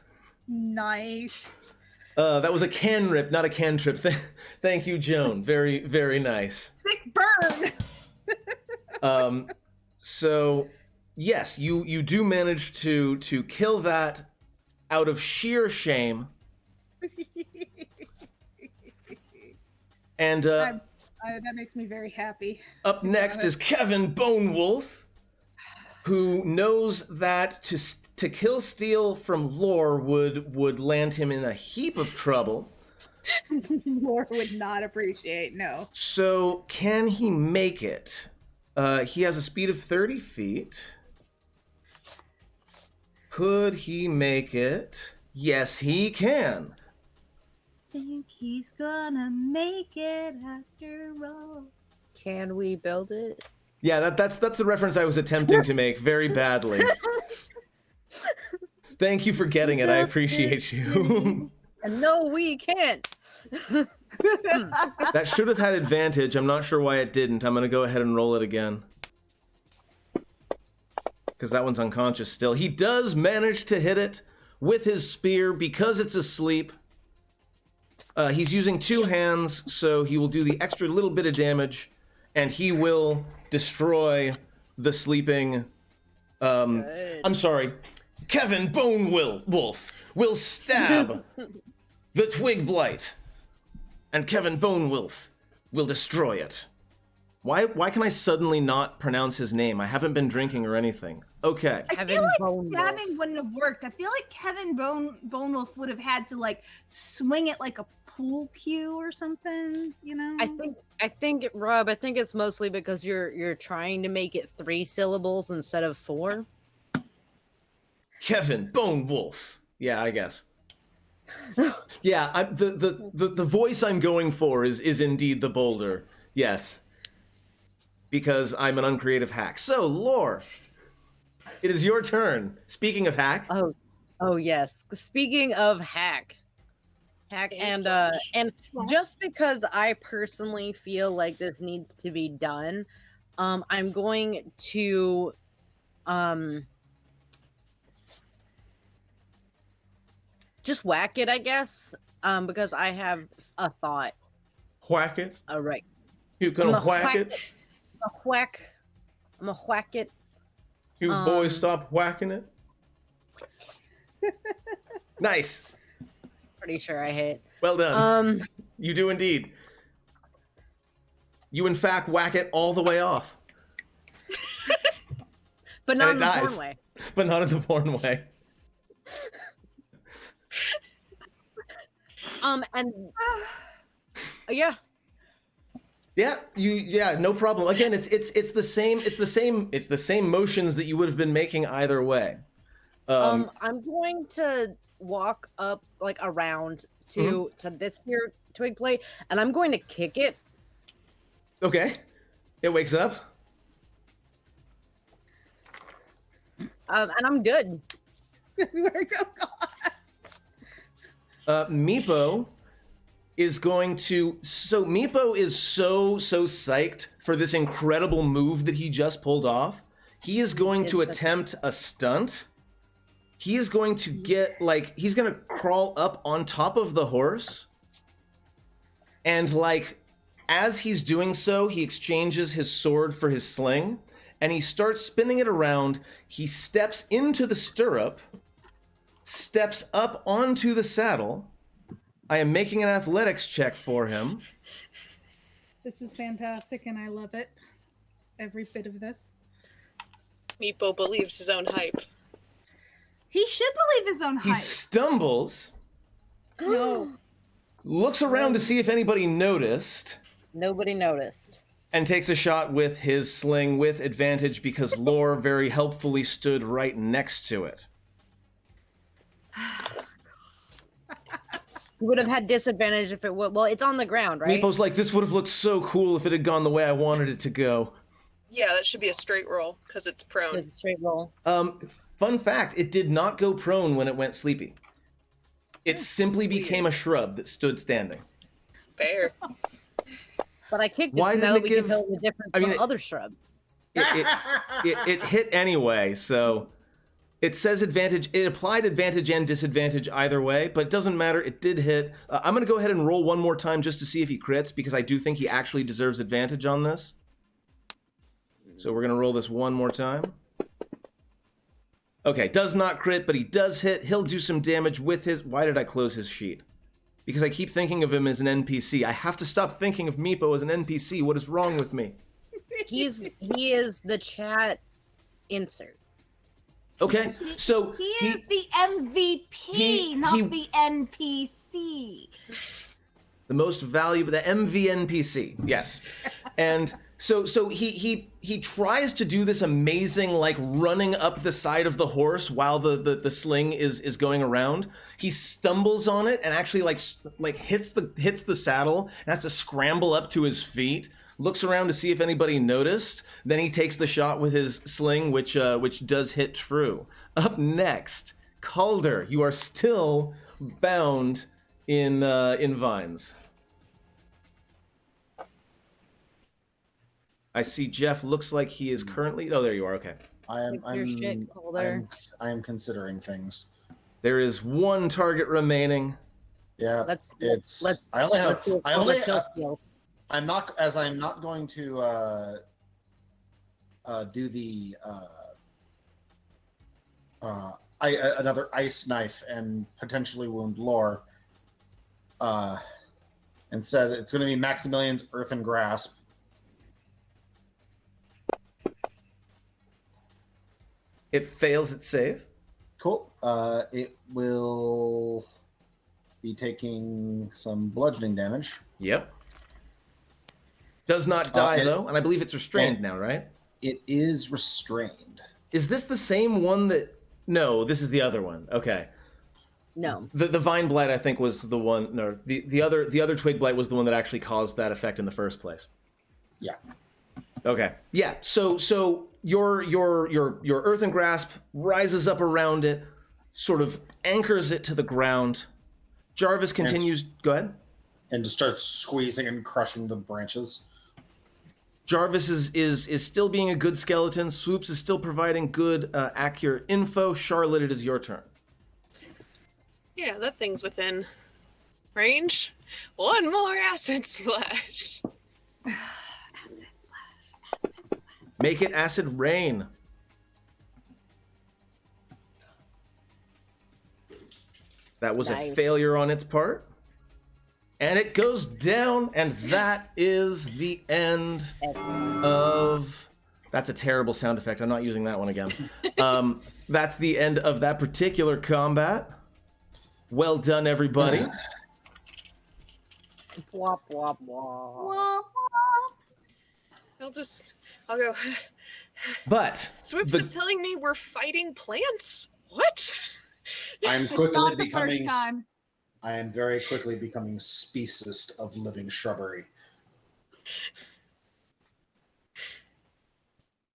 Nice. That was a cantrip, not a cantrip. Thank you, Joan. Very, very nice. Sick burn. So yes, you do manage to kill that out of sheer shame. And that makes me very happy. up next is Kevin Bonewolf, who knows that to kill Steel from Lore would land him in a heap of trouble. Lore would not appreciate, no. So can he make it? He has a speed of 30 feet. Could he make it? Yes, he can. Think he's gonna make it after all. Can we build it? Yeah, that's the reference I was attempting to make very badly. Thank you for getting it. I appreciate you. No, we can't. That should have had advantage. I'm not sure why it didn't. I'm going to go ahead and roll it again. Because that one's unconscious still. He does manage to hit it with his spear because it's asleep. He's using two hands, so he will do the extra little bit of damage, and he will destroy the sleeping... I'm sorry. Kevin Bonewolf will stab the Twig Blight, and Kevin Bonewolf will destroy it. Why can I suddenly not pronounce his name? I haven't been drinking or anything. Okay. I Kevin feel like Bonewolf. stabbing wouldn't have worked. I feel like Kevin Bonewolf would have had to like swing it like a pool cue or something, you know? I think Rob, I think it's mostly because you're trying to make it 3 syllables instead of 4. Kevin Bonewolf. Yeah, I guess. Yeah, the voice I'm going for is indeed the bolder. Yes. Because I'm an uncreative hack. So, Lore, it is your turn. Speaking of hack. Oh yes. Speaking of hack and just because I personally feel like this needs to be done, I'm going to just whack it, I guess, because I have a thought. Whack it. All right. You gonna whack it? I'm a whack it. You boys stop whacking it. Nice. Pretty sure I hit. Well done. You do indeed. You in fact whack it all the way off. But not in And it the porn dies. way. But not in the porn way. And yeah, Yeah, no problem. Again, it's the same motions that you would have been making either way. I'm going to walk up like around to this here twig plate, and I'm going to kick it. Okay. It wakes up. And I'm good. Meepo is going to. So Meepo is so psyched for this incredible move that he just pulled off. He is going to attempt a stunt. He is going to get he's going to crawl up on top of the horse, and as he's doing so, he exchanges his sword for his sling, and he starts spinning it around. He steps into the stirrup, steps up onto the saddle. I am making an athletics check for him. This is fantastic, and I love it. Every bit of this. Meepo believes his own hype. He should believe his own He hype. stumbles, No. looks around to see if anybody noticed, Nobody noticed. and takes a shot with his sling with advantage because Lore very helpfully stood right next to it. You would have had disadvantage if it would. Well, it's on the ground, right? Meepo's like, this would have looked so cool if it had gone the way I wanted it to go. Yeah, that should be a straight roll because it's prone. It's a straight roll. Fun fact, it did not go prone when it went sleepy. It simply became a shrub that stood standing. Fair. But I kicked it Why so didn't now it that we can give- tell the difference I mean, from it- other shrub. It hit anyway, so it says advantage. It applied advantage and disadvantage either way, but it doesn't matter. It did hit. I'm going to go ahead and roll one more time just to see if he crits, because I do think he actually deserves advantage on this. So we're going to roll this one more time. Okay, does not crit, but he does hit. He'll do some damage with his... Why did I close his sheet? Because I keep thinking of him as an NPC. I have to stop thinking of Meepo as an NPC. What is wrong with me? He is the chat insert. Okay, so He is the MVP, not the NPC. the most valuable, the MVNPC, yes. And so he tries to do this amazing, running up the side of the horse while the sling is going around. He stumbles on it and actually hits the saddle and has to scramble up to his feet. Looks around to see if anybody noticed. Then he takes the shot with his sling, which does hit true. Up next, Calder, you are still bound in vines. I see Jeff looks like he is currently... Oh, there you are. Okay. Fix your shit, Calder. I am considering things. There is one target remaining. Yeah, Let's I only have. let's see if I only. Calder kills. I'm not going to do the another ice knife and potentially wound Lore. Instead, it's going to be Maximilian's Earthen Grasp. It fails its save. Cool. It will be taking some bludgeoning damage. Yep. Does not die, and- though, and I believe it's restrained and- now, right? It is restrained. Is this the same one that... No, this is the other one. Okay. No. The vine blight, I think, was the one... No, the other twig blight was the one that actually caused that effect in the first place. Yeah. Okay. Yeah. So your earthen grasp rises up around it, sort of anchors it to the ground. Jarvis continues. Go ahead. And just starts squeezing and crushing the branches. Jarvis is still being a good skeleton. Swoops is still providing good, accurate info. Charlotte, it is your turn. Yeah, that thing's within range. One more acid splash. Make it acid rain. That was a Nice. failure on its part. And it goes down, and that is the end of That's a terrible sound effect. I'm not using that one again. That's the end of that particular combat. Well done, everybody. Womp womp womp. I'll go. But Swoops is telling me we're fighting plants. What? I'm It's quickly not the becoming. first time. I am very quickly becoming speciest of living shrubbery.